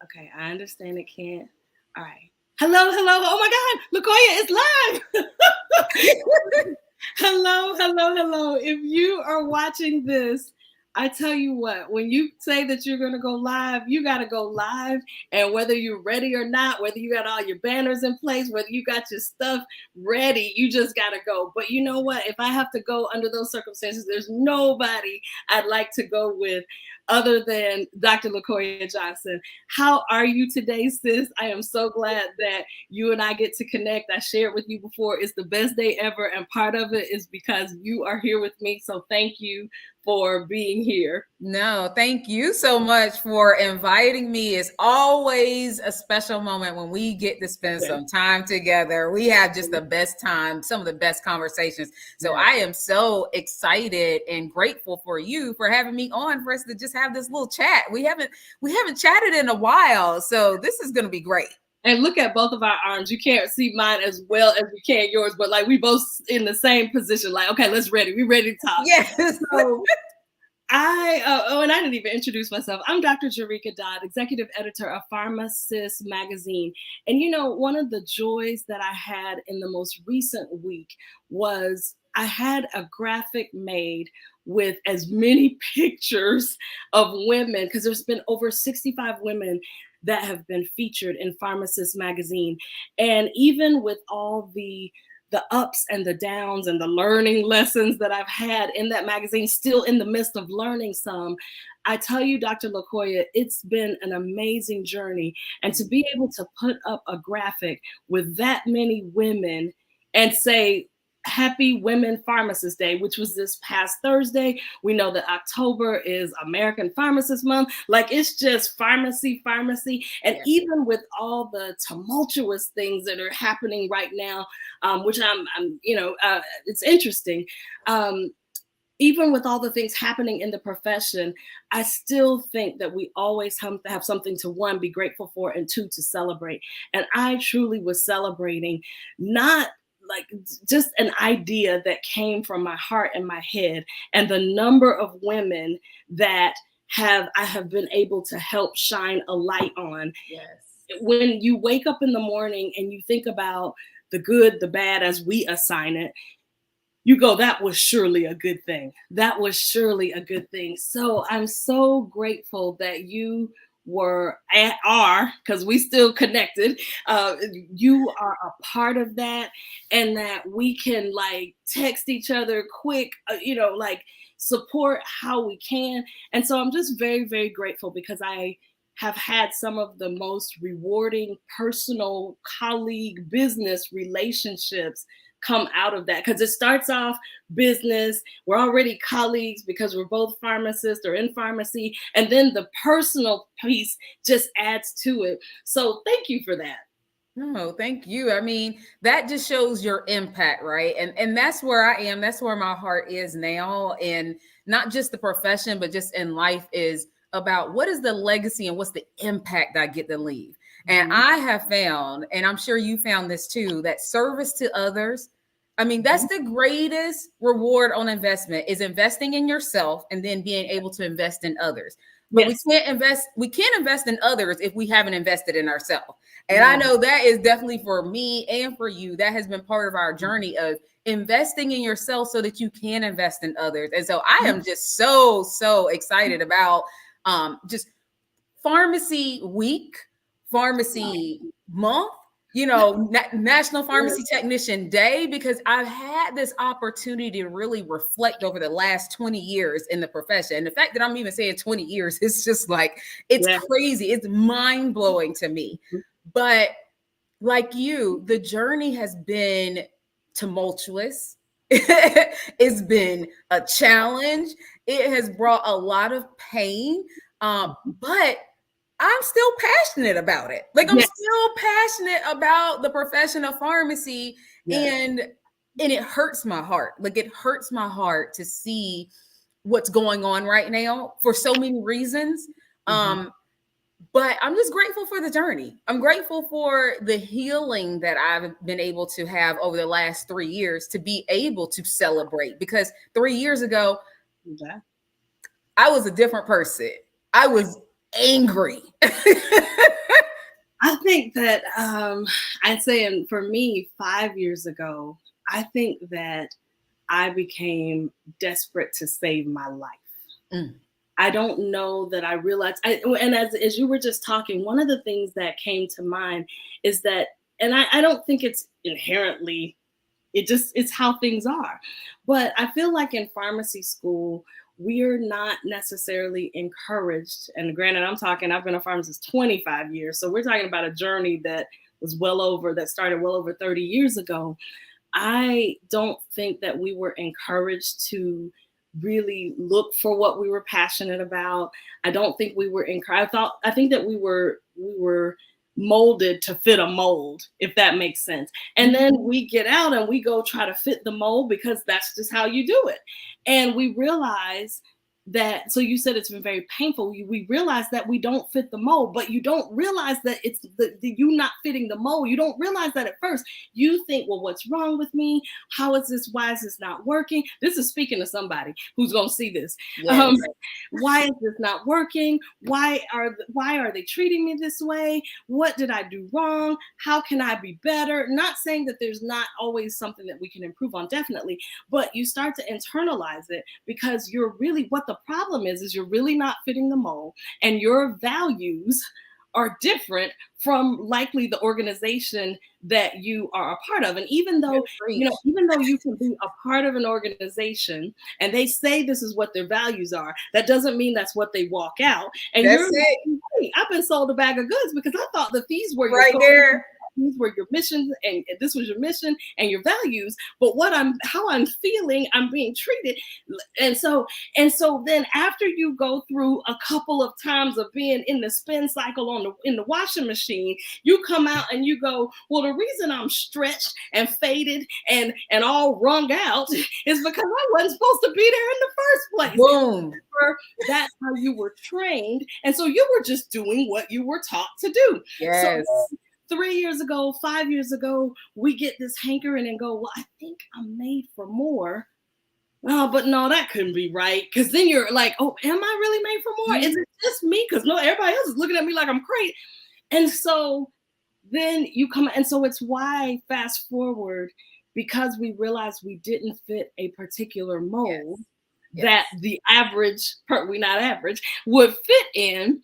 Okay, I understand it can't. All right. Hello, hello. Oh my God, LaQuoia is live. Hello, hello, hello. If you are watching this, I tell you what, when you say that you're going to go live, you got to go live. And whether you're ready or not, whether you got all your banners in place, whether you got your stuff ready, you just got to go. But you know what? If I have to go under those circumstances, there's nobody I'd like to go with other than Dr. LaQuoia Johnson. How are you today, sis? I am so glad that you and I get to connect. I shared with you before, it's the best day ever. And part of it is because you are here with me. So thank you for being here. No, thank you so much for inviting me. It's always a special moment when we get to spend some time together. We have just the best time, some of the best conversations. So I am so excited and grateful for you for having me on for us to just have this little chat. We haven't chatted in a while, so this is going to be great. And look at both of our arms. You can't see mine as well as you can yours, but like we both in the same position. Like, okay, let's ready. We ready to talk. Yes. So and I didn't even introduce myself. I'm Dr. Jerika Dodd, executive editor of Pharmacist magazine. And you know, one of the joys that I had in the most recent week was I had a graphic made with as many pictures of women, because there's been over 65 women that have been featured in Pharmacist magazine. And even with all the ups and the downs and the learning lessons that I've had in that magazine, still in the midst of learning some, I tell you, Dr. LaQuoia, it's been an amazing journey. And to be able to put up a graphic with that many women and say, Happy Women Pharmacist Day, which was this past Thursday. We know that October is American Pharmacist Month. Like, it's just pharmacy. And even with all the tumultuous things that are happening right now, which it's interesting. Even with all the things happening in the profession, I still think that we always have to have something to, one, be grateful for, and two, to celebrate. And I truly was celebrating not like just an idea that came from my heart and my head, and the number of women that I have been able to help shine a light on. Yes. When you wake up in the morning and you think about the good, the bad, as we assign it, you go, that was surely a good thing. That was surely a good thing. So I'm so grateful that you because we still connected. You are a part of that, and that we can like text each other quick, like support how we can. And so I'm just very, very grateful, because I have had some of the most rewarding personal colleague business relationships come out of that, because it starts off business. We're already colleagues because we're both pharmacists or in pharmacy, and then the personal piece just adds to it. So thank you for that. No, thank you. I mean, that just shows your impact, right? And that's where I am. That's where my heart is now. And not just the profession, but just in life, is about what is the legacy and what's the impact I get to leave. And I have found, and I'm sure you found this too, that service to others, I mean, that's the greatest reward on investment, is investing in yourself and then being able to invest in others. But we can't invest in others if we haven't invested in ourselves. And I know that is definitely for me and for you. That has been part of our journey of investing in yourself so that you can invest in others. And so I am just so excited about just Pharmacy Week, Pharmacy Month, National Pharmacy Technician Day, because I've had this opportunity to really reflect over the last 20 years in the profession. And the fact that I'm even saying 20 years, it's just like, it's crazy. It's mind blowing to me. But like you, the journey has been tumultuous. It's been a challenge. It has brought a lot of pain. But I'm still passionate about it. Like, I'm still passionate about the profession of pharmacy, and it hurts my heart. Like, it hurts my heart to see what's going on right now for so many reasons. But I'm just grateful for the journey. I'm grateful for the healing that I've been able to have over the last 3 years, to be able to celebrate, because 3 years ago, I was a different person. I was angry? I think that I'd say, and for me, 5 years ago, I think that I became desperate to save my life. Mm. I don't know that I realized, and as you were just talking, one of the things that came to mind is that, and I don't think it's inherently, it's how things are. But I feel like in pharmacy school, we're not necessarily encouraged. And granted, I've been a pharmacist 25 years. So we're talking about a journey that that started well over 30 years ago. I don't think that we were encouraged to really look for what we were passionate about. I don't think we were encouraged. I think that we were molded to fit a mold, if that makes sense. And then we get out and we go try to fit the mold because that's just how you do it. And we realize that, so you said it's been very painful. We realize that we don't fit the mold, but you don't realize that it's you not fitting the mold. You don't realize that at first. You think, well, what's wrong with me? How is this? Why is this not working? This is speaking to somebody who's going to see this. Yes. Why is this not working? Why are they treating me this way? What did I do wrong? How can I be better? Not saying that there's not always something that we can improve on, definitely, but you start to internalize it because you're really, what the problem is you're really not fitting the mold, and your values are different from likely the organization that you are a part of. And even though you can be a part of an organization and they say this is what their values are, that doesn't mean that's what they walk out. And That's you're it. like, hey, I've been sold a bag of goods because I thought that these were Right your there. these were your missions, and this was your mission and your values. But how I'm feeling, I'm being treated. And so then after you go through a couple of times of being in the spin cycle in the washing machine, you come out and you go, well, the reason I'm stretched and faded and all wrung out is because I wasn't supposed to be there in the first place. Boom. That's how you were trained. And so you were just doing what you were taught to do. Yes. So 3 years ago, 5 years ago, we get this hankering and go, well, I think I'm made for more. Oh, but no, that couldn't be right. Because then you're like, oh, am I really made for more? Is it just me? Because no, everybody else is looking at me like I'm crazy. And so then you come, and so it's why, fast forward, because we realized we didn't fit a particular mold that the average, we're not average, would fit in.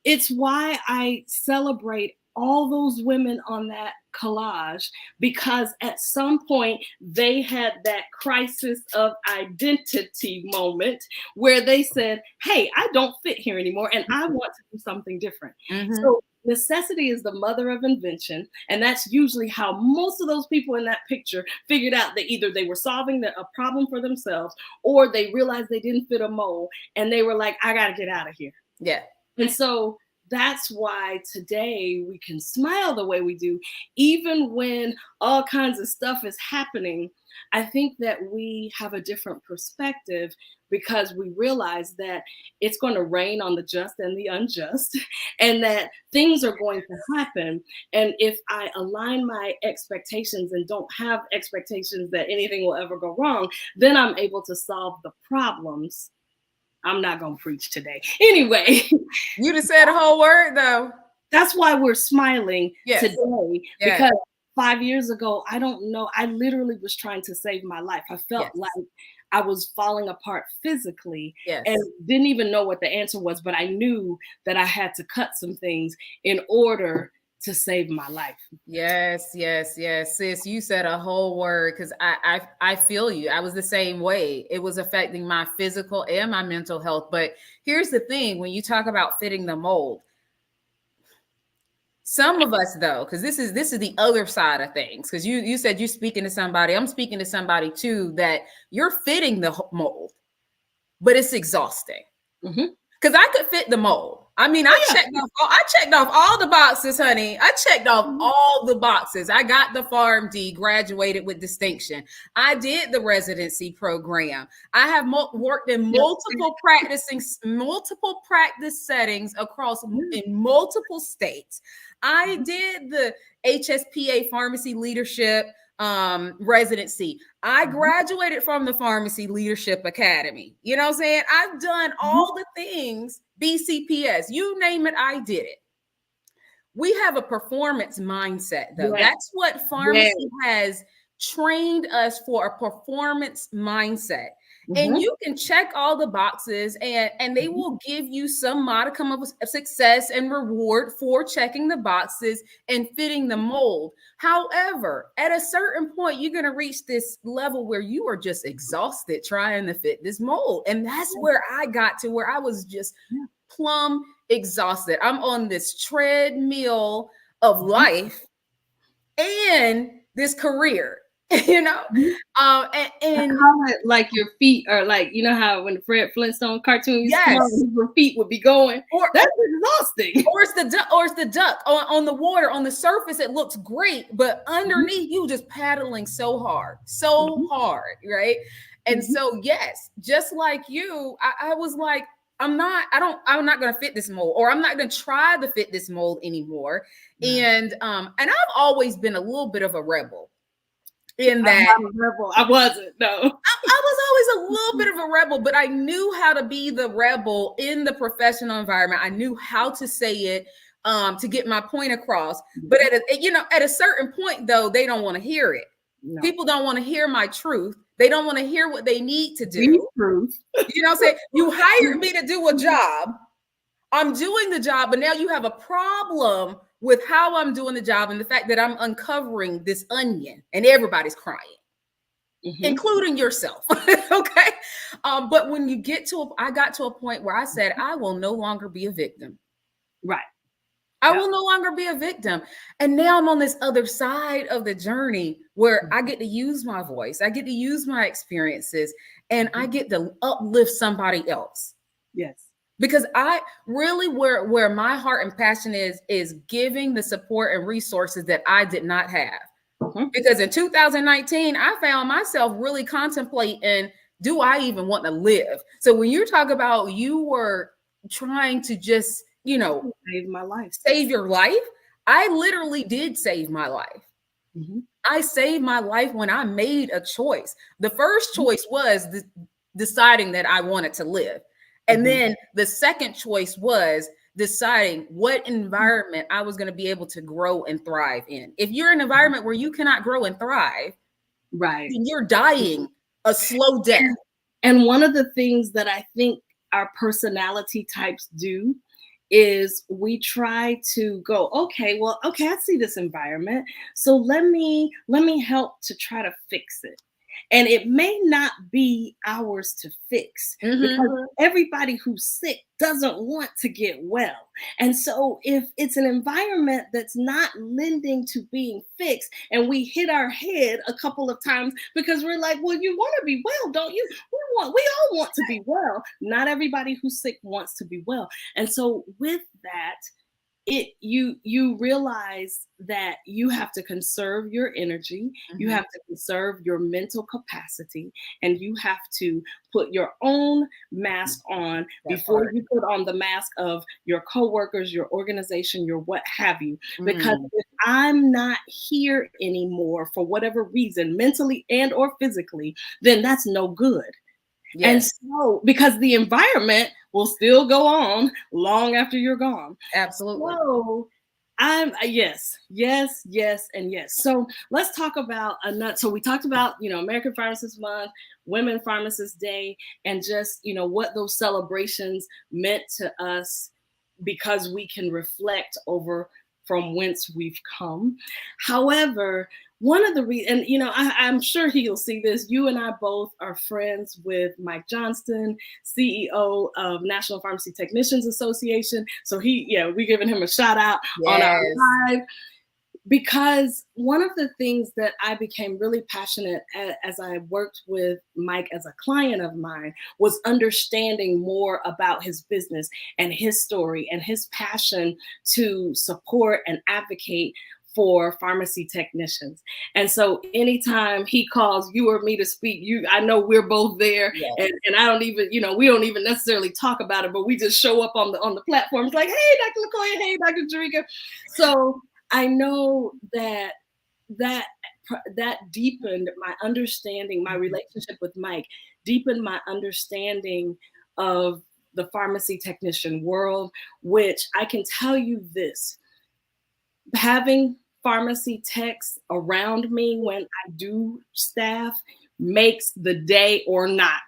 It's why I celebrate all those women on that collage, because at some point they had that crisis of identity moment where they said, hey, I don't fit here anymore and I want to do something different. So necessity is the mother of invention. And that's usually how most of those people in that picture figured out that either they were solving a problem for themselves or they realized they didn't fit a mold and they were like, I got to get out of here. Yeah. And so that's why today we can smile the way we do, even when all kinds of stuff is happening. I think that we have a different perspective because we realize that it's going to rain on the just and the unjust, and that things are going to happen. And if I align my expectations and don't have expectations that anything will ever go wrong, then I'm able to solve the problems. I'm not going to preach today. Anyway. You just said a whole word, though. That's why we're smiling today. Because 5 years ago, I don't know. I literally was trying to save my life. I felt like I was falling apart physically and didn't even know what the answer was. But I knew that I had to cut some things in order to save my life. Yes. Sis, you said a whole word, because I feel you. I was the same way. It was affecting my physical and my mental health. But here's the thing, when you talk about fitting the mold, some of us, though, because this is the other side of things, because you said you're speaking to somebody, I'm speaking to somebody too, that you're fitting the mold, but it's exhausting. Because I could fit the mold. I mean, I checked off all the boxes, honey. I checked off all the boxes. I got the PharmD, graduated with distinction. I did the residency program. I have worked in multiple practice settings across in multiple states. I did the HSPA pharmacy leadership residency. I graduated from the Pharmacy Leadership Academy. You know what I'm saying? I've done all the things, BCPS, you name it, I did it. We have a performance mindset, though. Yes. That's what Yes. pharmacy has trained us for, a performance mindset. And Mhm. you can check all the boxes, and they will give you some modicum of success and reward for checking the boxes and fitting the mold. However, at a certain point, you're going to reach this level where you are just exhausted trying to fit this mold. And that's where I got to, where I was just plumb exhausted. I'm on this treadmill of life and this career, you know. Mhm. I And call it like your feet are like, you know how when the Fred Flintstone cartoon used to come yes, on, your feet would be going. or That's exhausting. or it's the duck, on the water. On the surface, it looks great, but underneath, you just paddling so hard, right? And so, yes, just like you, I was like, I'm not going to fit this mold, or I'm not going to try to fit this mold anymore. And I've always been a little bit of a rebel in I'm that. not a rebel. I wasn't. No. I was always a little bit of a rebel, but I knew how to be the rebel in the professional environment. I knew how to say it, to get my point across. But at a certain point, though, they don't want to hear it. No. People don't want to hear my truth. They don't want to hear what they need to do. Truth. You know what I'm saying? You hired me to do a job. I'm doing the job, but now you have a problem with how I'm doing the job and the fact that I'm uncovering this onion and everybody's crying. Including yourself. Okay. But when you I got to a point where I said, I will no longer be a victim. Right. I will no longer be a victim. And now I'm on this other side of the journey where I get to use my voice. I get to use my experiences, and I get to uplift somebody else. Yes. Because I really, where my heart and passion is giving the support and resources that I did not have. Because in 2019, I found myself really contemplating, do I even want to live? So when you talk about you were trying to just, save my life, save your life, I literally did save my life. I saved my life when I made a choice. The first choice was deciding that I wanted to live. And then the second choice was deciding what environment I was going to be able to grow and thrive in. If you're in an environment where you cannot grow and thrive, right, then you're dying a slow death. And one of the things that I think our personality types do is we try to go, okay, I see this environment, so let me help to try to fix it. And it may not be ours to fix, because everybody who's sick doesn't want to get well. And so if it's an environment that's not lending to being fixed, and we hit our head a couple of times because we're like, well, you want to be well, don't you? We all want to be well. Not everybody who's sick wants to be well. And so with that, you realize that you have to conserve your energy, you have to conserve your mental capacity, and you have to put your own mask on before you put on the mask of your coworkers, your organization, your what have you. Because if I'm not here anymore for whatever reason, mentally and or physically, then that's no good. Yes. And so, because the environment will still go on long after you're gone. Absolutely. So I'm yes, and yes. So let's talk about so we talked about, American Pharmacist Month, Women Pharmacist Day, and just, what those celebrations meant to us, because we can reflect over from whence we've come. However, one of the reasons, and I'm sure he'll see this, you and I both are friends with Mike Johnston, CEO of National Pharmacy Technicians Association. So we're giving him a shout out on our live, because one of the things that I became really passionate as I worked with Mike as a client of mine was understanding more about his business and his story and his passion to support and advocate for pharmacy technicians. And so anytime he calls you or me to speak, I know we're both there. Yes. And I don't even, we don't even necessarily talk about it, but we just show up on the platforms like, hey, Dr. LaQuoia, hey, Dr. Jerika. So I know that that deepened my understanding, my relationship with Mike deepened my understanding of the pharmacy technician world, which I can tell you this: having pharmacy techs around me when I do staff makes the day or not.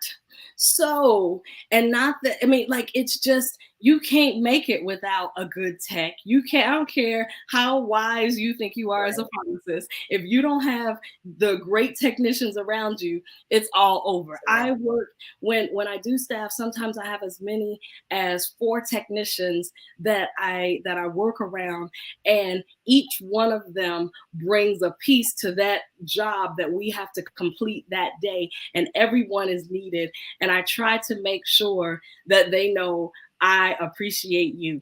So, and not that, I mean, like, it's just, you can't make it without a good tech. You can't, I don't care how wise you think you are as a pharmacist. If you don't have the great technicians around you, it's all over. I work, when I do staff, sometimes I have as many as 4 technicians that I work around, and each one of them brings a piece to that job that we have to complete that day, and everyone is needed. And I try to make sure that they know I appreciate you.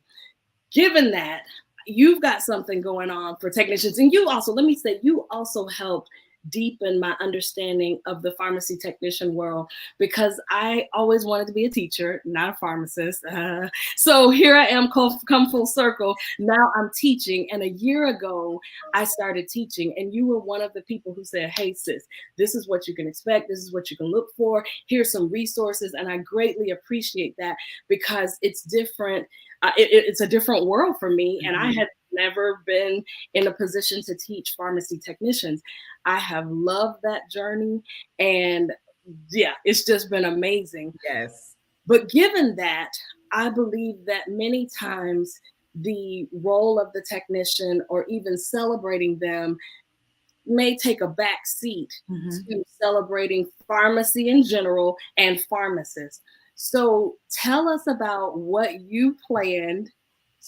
Given that, you've got something going on for technicians, and you also, let me say, you also helped deepen my understanding of the pharmacy technician world, because I always wanted to be a teacher, not a pharmacist. So here I am, come full circle. Now I'm teaching, and a year ago I started teaching, and you were one of the people who said, "Hey sis, this is what you can expect. This is what you can look for. Here's some resources." And I greatly appreciate that, because it's different. It's a different world for me, and I had never been in a position to teach pharmacy technicians. I have loved that journey, and yeah, it's just been amazing. Yes. But given that, I believe that many times the role of the technician, or even celebrating them, may take a back seat to celebrating pharmacy in general and pharmacists. So tell us about what you planned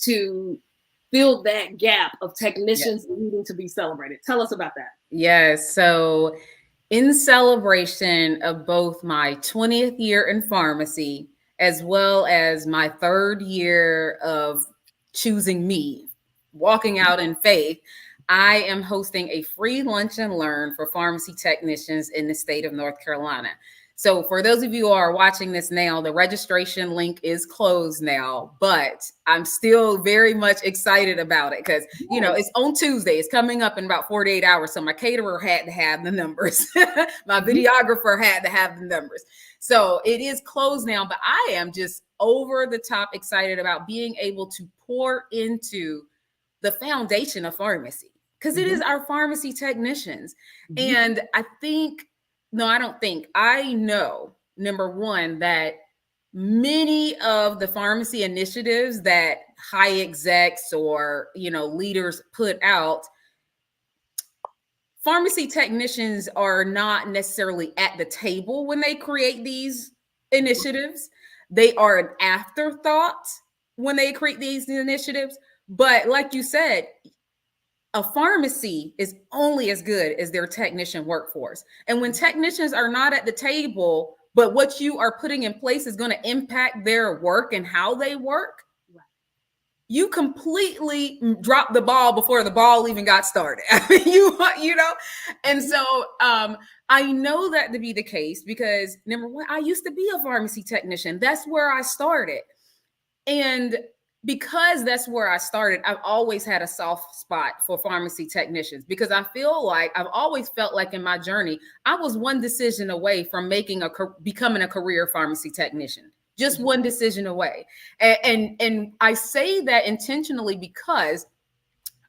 to fill that gap of technicians needing to be celebrated. Tell us about that. Yes. So, in celebration of both my 20th year in pharmacy, as well as my 3rd year of choosing me, walking out in faith, I am hosting a free lunch and learn for pharmacy technicians in the state of North Carolina. So for those of you who are watching this now, the registration link is closed now, but I'm still very much excited about it because, you know, it's on Tuesday. It's coming up in about 48 hours. So my caterer had to have the numbers. My videographer had to have the numbers. So it is closed now, but I am just over the top excited about being able to pour into the foundation of pharmacy, because it is our pharmacy technicians. And I think, no, I don't think, I know, number one, that many of the pharmacy initiatives that high execs or, you know, leaders put out, pharmacy technicians are not necessarily at the table when they create these initiatives. They are an afterthought when they create these initiatives. But like you said, a pharmacy is only as good as their technician workforce. And when technicians are not at the table, but what you are putting in place is going to impact their work and how they work, you completely drop the ball before the ball even got started. I mean, you know, and so I know that to be the case because, number one, I used to be a pharmacy technician. That's where I started. And because that's where I started, I've always had a soft spot for pharmacy technicians because I feel like I've always felt like in my journey, I was one decision away from becoming a career pharmacy technician, just one decision away. And I say that intentionally because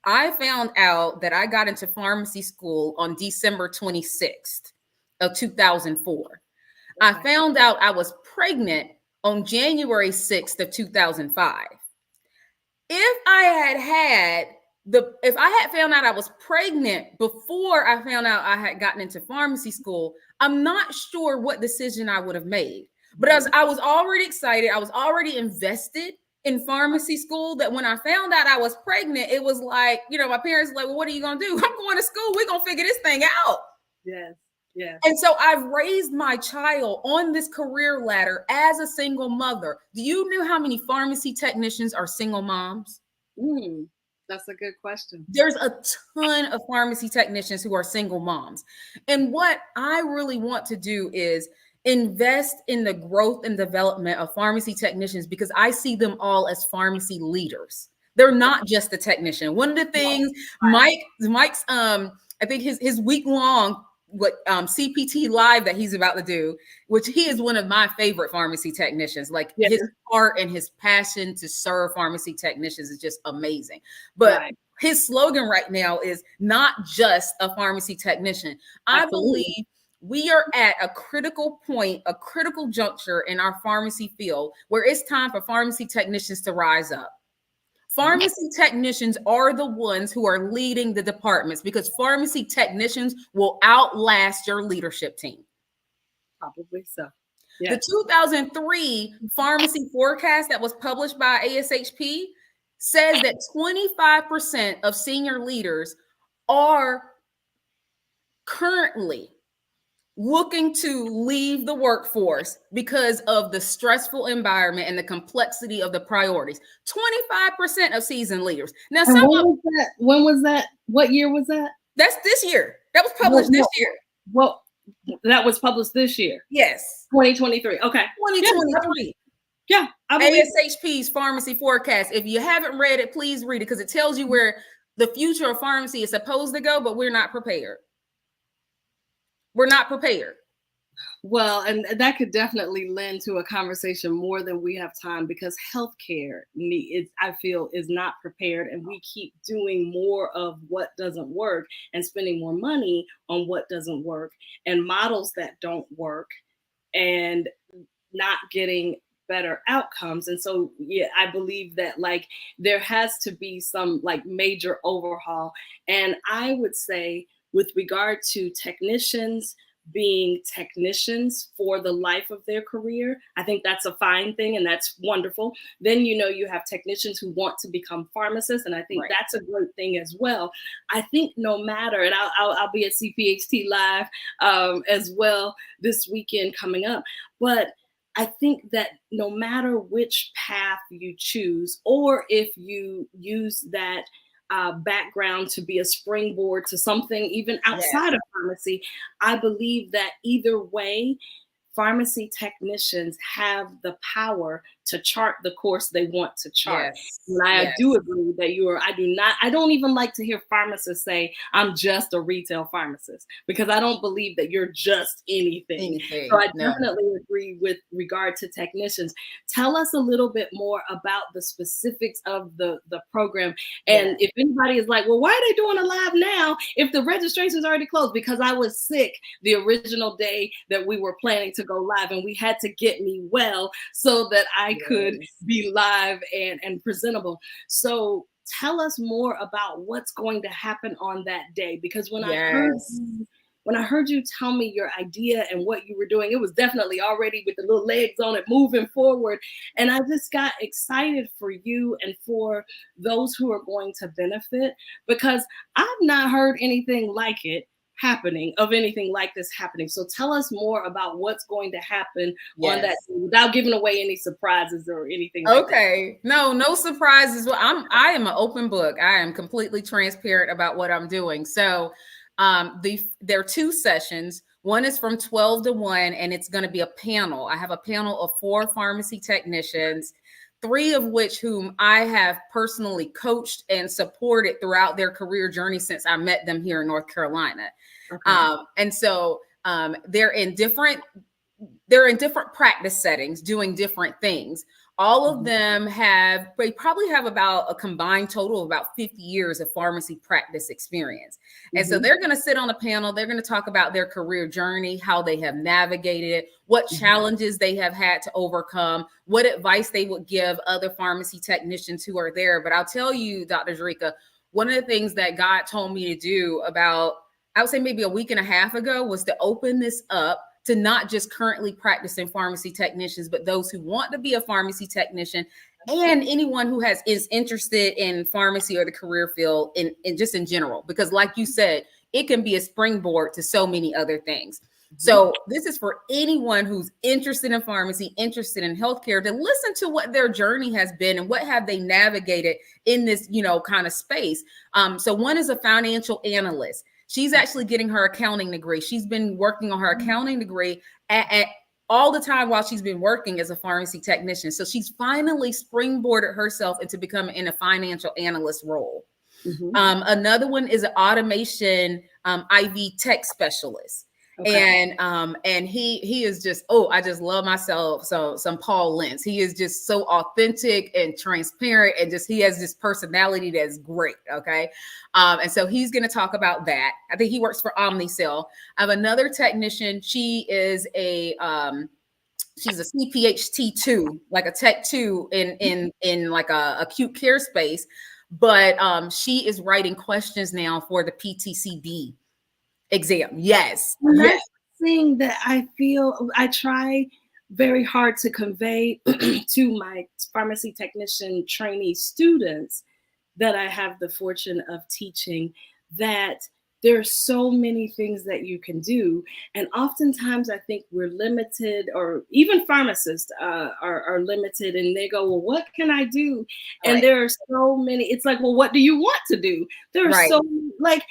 I found out that I got into pharmacy school on December 26th of 2004. I found out I was pregnant on January 6th of 2005. If I had found out I was pregnant before I found out I had gotten into pharmacy school, I'm not sure what decision I would have made. But as I was already excited, I was already invested in pharmacy school, that when I found out I was pregnant, it was like, you know, my parents were like, well, what are you going to do? I'm going to school. We're going to figure this thing out. Yes. Yeah. And so I've raised my child on this career ladder as a single mother. Do you know how many pharmacy technicians are single moms? That's a good question. There's a ton of pharmacy technicians who are single moms. And what I really want to do is invest in the growth and development of pharmacy technicians because I see them all as pharmacy leaders. They're not just a technician. One of the things Mike's I think his week long CPT live that he's about to do, which he is one of my favorite pharmacy technicians. Like Yeah. his heart and his passion to serve pharmacy technicians is just amazing. But Right. his slogan right now is not just a pharmacy technician. I Absolutely. believe we are at a critical point, a critical juncture in our pharmacy field where it's time for pharmacy technicians to rise up. Pharmacy technicians are the ones who are leading the departments because pharmacy technicians will outlast your leadership team. Probably so. Yes. The 2003 pharmacy forecast that was published by ASHP says that 25% of senior leaders are currently looking to leave the workforce because of the stressful environment and the complexity of the priorities. 25% of seasoned leaders. Now, when was that? When was that? What year was that? That's this year. That was published this year. Well, that was published this year. Yes. 2023. Okay. 2023. Yeah. ASHP's pharmacy forecast. If you haven't read it, please read it because it tells you where the future of pharmacy is supposed to go, but we're not prepared. We're not prepared. Well, and that could definitely lend to a conversation more than we have time because healthcare, I feel, is not prepared, and we keep doing more of what doesn't work and spending more money on what doesn't work and models that don't work and not getting better outcomes. And so, yeah, I believe that like there has to be some like major overhaul. And I would say with regard to technicians being technicians for the life of their career, I think that's a fine thing and that's wonderful. Then, you have technicians who want to become pharmacists, and I think that's a great thing as well. I think no matter, and I'll be at CPHT Live as well this weekend coming up, but I think that no matter which path you choose, or if you use that background to be a springboard to something even outside of pharmacy, I believe that either way, pharmacy technicians have the power to chart the course they want to chart. And I do agree that I don't even like to hear pharmacists say, I'm just a retail pharmacist, because I don't believe that you're just anything. So I definitely agree with regard to technicians. Tell us a little bit more about the specifics of the program. And if anybody is like, well, why are they doing a live now if the registration's already closed? Because I was sick the original day that we were planning to go live, and we had to get me well so that I could be live and presentable. So tell us more about what's going to happen on that day, because when I heard you tell me your idea and what you were doing, it was definitely already with the little legs on it moving forward. And I just got excited for you and for those who are going to benefit, because I've not heard anything like it happening, of anything like this happening. So tell us more about what's going to happen on that, without giving away any surprises or anything like that. No surprises. Well, I am an open book. I am completely transparent about what I'm doing. So there are 2 sessions. One is from 12 to 1, and it's going to be a panel. I have a panel of 4 pharmacy technicians, 3 of which whom I have personally coached and supported throughout their career journey since I met them here in North Carolina. And so they're in different practice settings doing different things. All of them they probably have about a combined total of about 50 years of pharmacy practice experience. And so they're going to sit on a panel. They're going to talk about their career journey, how they have navigated it, what challenges they have had to overcome, what advice they would give other pharmacy technicians who are there. But I'll tell you, Dr. Jericka, one of the things that God told me to do about, I would say maybe a week and a half ago, was to open this up to not just currently practicing pharmacy technicians, but those who want to be a pharmacy technician and anyone who is interested in pharmacy or the career field in just in general. Because like you said, it can be a springboard to so many other things. So this is for anyone who's interested in pharmacy, interested in healthcare, to listen to what their journey has been and what have they navigated in this, kind of space. So one is a financial analyst. She's actually getting her accounting degree. She's been working on her accounting degree at all the time while she's been working as a pharmacy technician. So she's finally springboarded herself into becoming in a financial analyst role. Another one is an automation IV tech specialist. Okay. And he is just, oh, I just love myself some Paul Lentz. He is just so authentic and transparent, and just he has this personality that's great. Okay. And so he's going to talk about that. I think he works for Omnicell. I have another technician. She is a she's a CPHT2, like a tech two in like a acute care space. But she is writing questions now for the PTCB exam. Yes. And Yes. that's the thing that I feel I try very hard to convey to my pharmacy technician trainee students that I have the fortune of teaching, that there are so many things that you can do. And oftentimes I think we're limited, or even pharmacists are limited, and they go, well, what can I do? And Right. there are so many, it's like, well, what do you want to do? There are Right. so like,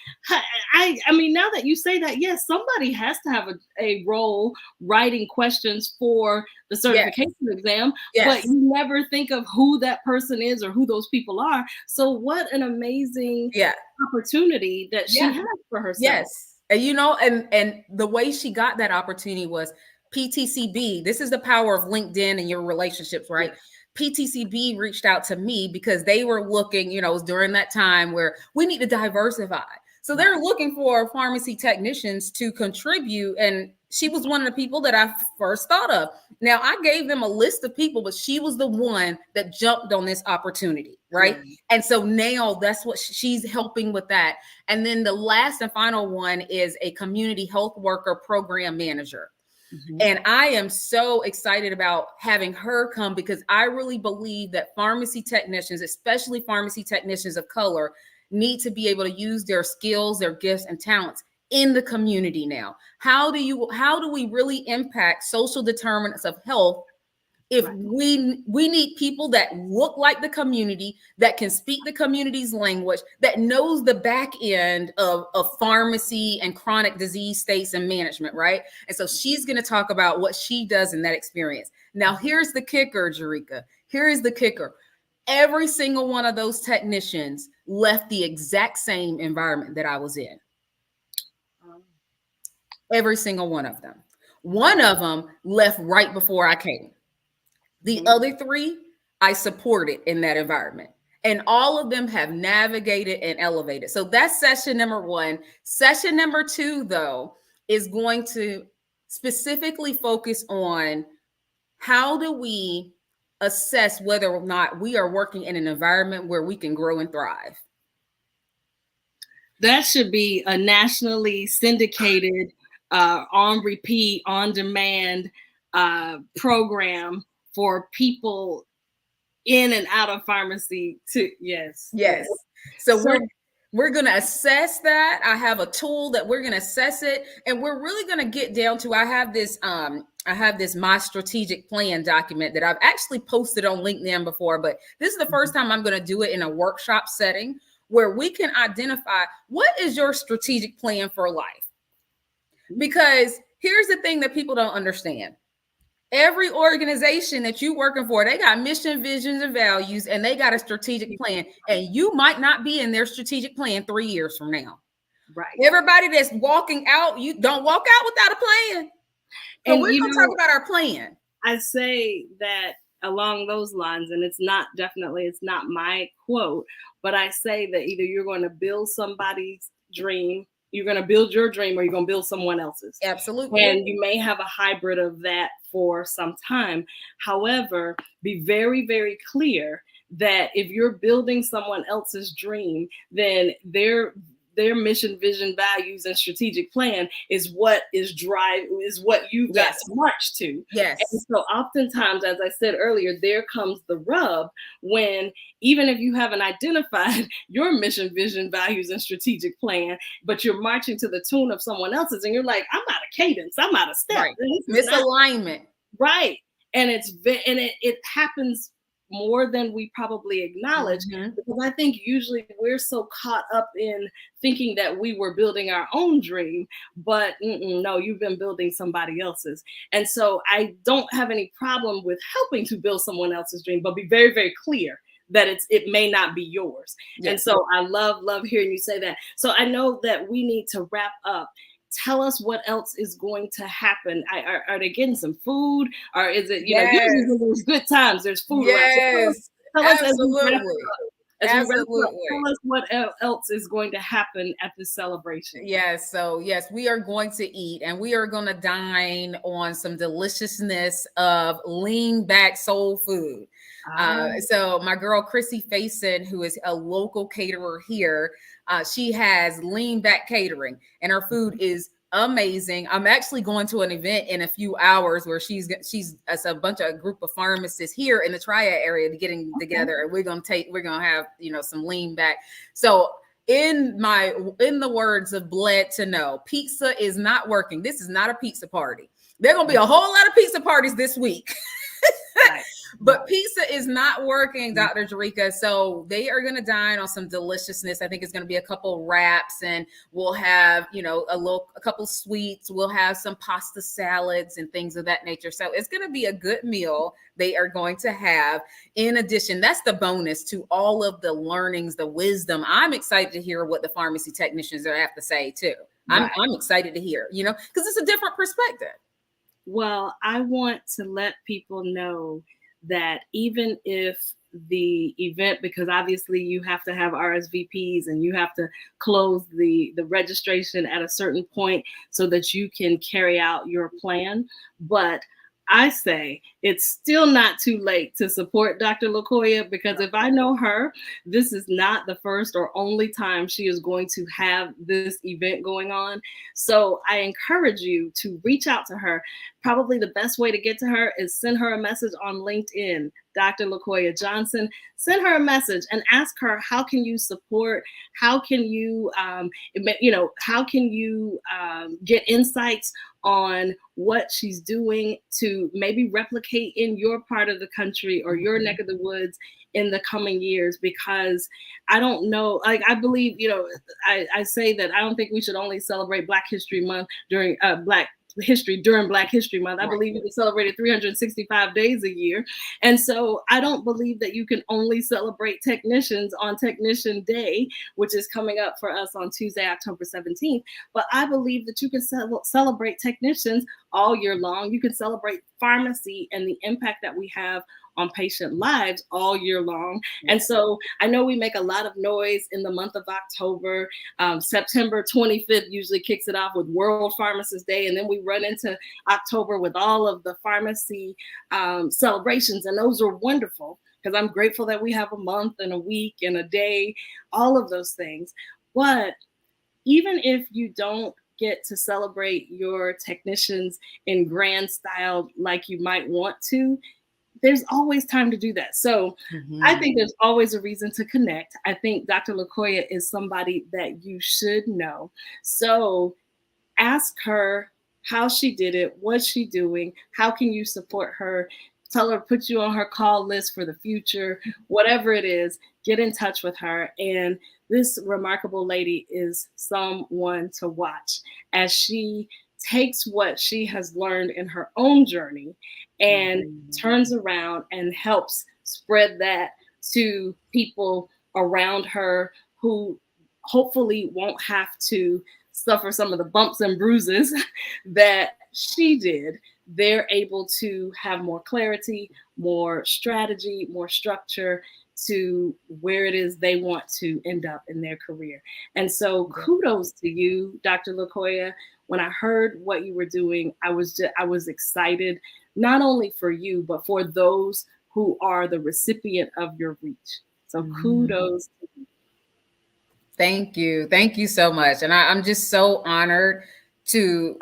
I mean, now that you say that, yes, somebody has to have a role writing questions for the Yes. certification exam, but Yes. you never think of who that person is or who those people are. So what an amazing Yeah. opportunity that she Yeah. has for herself. Yes. And and the way she got that opportunity was PTCB. This is the power of LinkedIn and your relationships, right? Yeah. PTCB reached out to me because they were looking, it was during that time where we need to diversify. So they're looking for pharmacy technicians to contribute. And she was one of the people that I first thought of. Now, I gave them a list of people, but she was the one that jumped on this opportunity, right? And so now that's what she's helping with that. And then the last and final one is a community health worker program manager. Mm-hmm. And I am so excited about having her come, because I really believe that pharmacy technicians, especially pharmacy technicians of color, need to be able to use their skills, their gifts and talents in the community now. How do we really impact social determinants of health if we need people that look like the community, that can speak the community's language, that knows the back end of pharmacy and chronic disease states and management, right? And so she's going to talk about what she does in that experience. Now, here's the kicker, Jerika. Here is the kicker. Every single one of those technicians left the exact same environment that I was in. Every single one of them. One of them left right before I came. The other three, I supported in that environment. And all of them have navigated and elevated. So that's session number one. Session number two, though, is going to specifically focus on how do we assess whether or not we are working in an environment where we can grow and thrive. That should be a nationally syndicated, on repeat, on demand program for people in and out of pharmacy too. Yes. So we're going to assess that. I have a tool that we're going to assess it, and we're really going to get down to, I have this my strategic plan document that I've actually posted on LinkedIn before, but this is the first time I'm going to do it in a workshop setting where we can identify what is your strategic plan for life. Because here's the thing that people don't understand. Every organization that you're working for, they got mission, visions, and values, and they got a strategic plan. And you might not be in their strategic plan 3 years from now. Right. Everybody that's walking out, you don't walk out without a plan. So we're going to talk about our plan. I say that along those lines, and it's not my quote, but I say that either you're going to build somebody's dream, you're going to build your dream, or you're going to build someone else's. Absolutely. And you may have a hybrid of that for some time. However, be very, very clear that if you're building someone else's dream, then their mission, vision, values, and strategic plan is what you've got to march to. Yes. And so oftentimes, as I said earlier, there comes the rub when, even if you haven't identified your mission, vision, values, and strategic plan, but you're marching to the tune of someone else's, and you're like, I'm out of cadence, I'm out of step. Right. Misalignment. Right. And it happens more than we probably acknowledge, because I think usually we're so caught up in thinking that we were building our own dream, but no, you've been building somebody else's. And so I don't have any problem with helping to build someone else's dream, but be very, very clear that it may not be yours. Yes. And so I love hearing you say that. So I know that we need to wrap up. Tell us what else is going to happen. Are they getting some food, or is it, usually when there's good times, there's food around. So Yes, tell us as we wrap absolutely. up. Absolutely. Tell us what else is going to happen at this celebration. Yes. So, yes, we are going to eat, and we are going to dine on some deliciousness of lean back soul food. So my girl, Chrissy Faison, who is a local caterer here, she has lean back catering, and her food is amazing. I'm actually going to an event in a few hours where she's as a group of pharmacists here in the Triad area getting together, and we're gonna have some lean back. So in the words of Bled to Know, pizza is not working. This is not a pizza party. There are gonna be a whole lot of pizza parties this week. Right. But pizza is not working, Dr. Jericka. So they are going to dine on some deliciousness. I think it's going to be a couple wraps, and we'll have, a couple sweets. We'll have some pasta salads and things of that nature. So it's going to be a good meal they are going to have. In addition, that's the bonus to all of the learnings, the wisdom. I'm excited to hear what the pharmacy technicians have to say too. Right. I'm excited to hear, because it's a different perspective. Well, I want to let people know that even if the event, because obviously you have to have RSVPs and you have to close the registration at a certain point so that you can carry out your plan. But I say it's still not too late to support Dr. LaQuoia, because if I know her, this is not the first or only time she is going to have this event going on. So I encourage you to reach out to her. Probably the best way to get to her is send her a message on LinkedIn, Dr. LaQuoia Johnson. Send her a message and ask her, how can you support? How can you, get insights on what she's doing to maybe replicate in your part of the country or your neck of the woods in the coming years? Because I don't know, I believe, I say that I don't think we should only celebrate Black History Month during Black History Month. I believe you can celebrate it 365 days a year. And so I don't believe that you can only celebrate technicians on Technician Day, which is coming up for us on Tuesday, October 17th. But I believe that you can celebrate technicians all year long. You can celebrate pharmacy and the impact that we have on patient lives all year long. And so I know we make a lot of noise in the month of October. September 25th usually kicks it off with World Pharmacist Day. And then we run into October with all of the pharmacy celebrations. And those are wonderful, because I'm grateful that we have a month and a week and a day, all of those things. But even if you don't get to celebrate your technicians in grand style like you might want to, there's always time to do that. So I think there's always a reason to connect. I think Dr. LaQuoia is somebody that you should know. So ask her how she did it, what's she doing, how can you support her? Tell her, put you on her call list for the future, whatever it is, get in touch with her. And this remarkable lady is someone to watch as she takes what she has learned in her own journey and turns around and helps spread that to people around her who hopefully won't have to suffer some of the bumps and bruises that she did. They're able to have more clarity, more strategy, more structure to where it is they want to end up in their career. And so kudos to you, Dr. LaQuoia. When I heard what you were doing, I was excited, not only for you, but for those who are the recipient of your reach. So kudos to you. Thank you. Thank you so much. And I'm just so honored to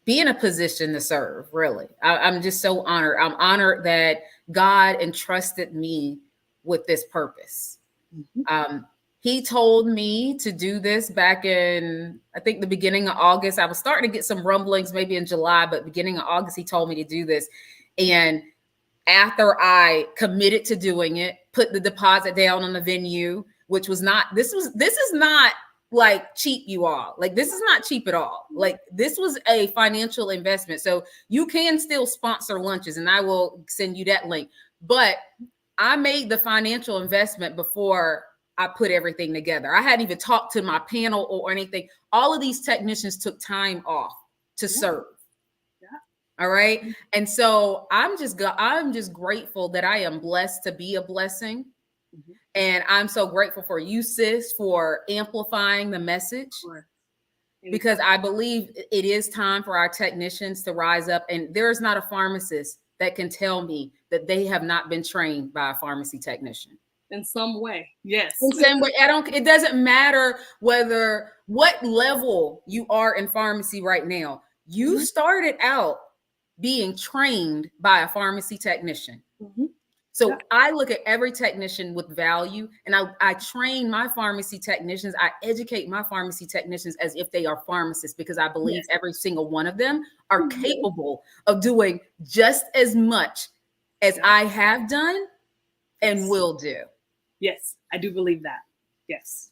be in a position to serve, really. I'm just so honored. I'm honored that God entrusted me with this purpose. He told me to do this back in, I think, the beginning of August. I was starting to get some rumblings maybe in July, but beginning of August, he told me to do this. And after I committed to doing it, put the deposit down on the venue, which was not, this is not like cheap, you all. Like, this is not cheap at all. Like, this was a financial investment. So you can still sponsor lunches, and I will send you that link. But I made the financial investment before I put everything together. I hadn't even talked to my panel or anything. All of these technicians took time off to Yeah. serve. Yeah. All right. And so I'm just grateful that I am blessed to be a blessing. Mhm. And I'm so grateful for you, sis, for amplifying the message, Sure. because Anytime. I believe it is time for our technicians to rise up. And there is not a pharmacist that can tell me that they have not been trained by a pharmacy technician. In some way. Yes. In the same way, it doesn't matter what level you are in pharmacy right now. You Mhm. started out being trained by a pharmacy technician. Mhm. Yeah. So I look at every technician with value, and I train my pharmacy technicians. I educate my pharmacy technicians as if they are pharmacists, because I believe Yes. every single one of them are Yes. capable of doing just as much as Yeah. I have done and Yes. will do. Yes. I do believe that. Yes.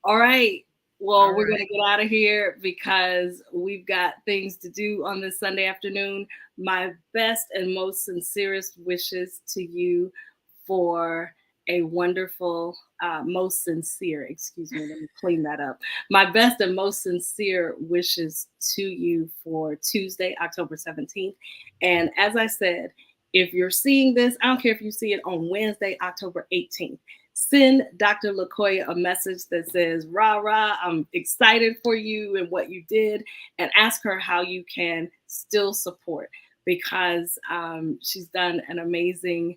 All right. All Well, we're going right. to get out of here because we've got things to do on this Sunday afternoon. My best and most sincerest wishes to you for a wonderful, most sincere, excuse me, let me clean that up. My best and most sincere wishes to you for Tuesday, October 17th. And as I said, if you're seeing this, I don't care if you see it on Wednesday, October 18th. Send Dr. LaQuoia a message that says, rah, rah, I'm excited for you and what you did, and ask her how you can still support, because she's done an amazing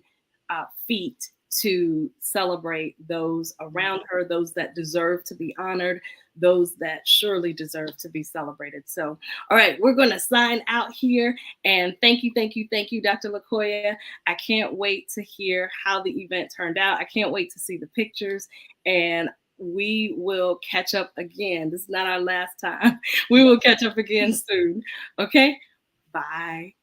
feat to celebrate those around her, those that deserve to be honored, those that surely deserve to be celebrated. So, all right, we're going to sign out here. And thank you, thank you, thank you, Dr. LaQuoia. I can't wait to hear how the event turned out. I can't wait to see the pictures. And we will catch up again. This is not our last time. We will catch up again soon. Okay? Bye.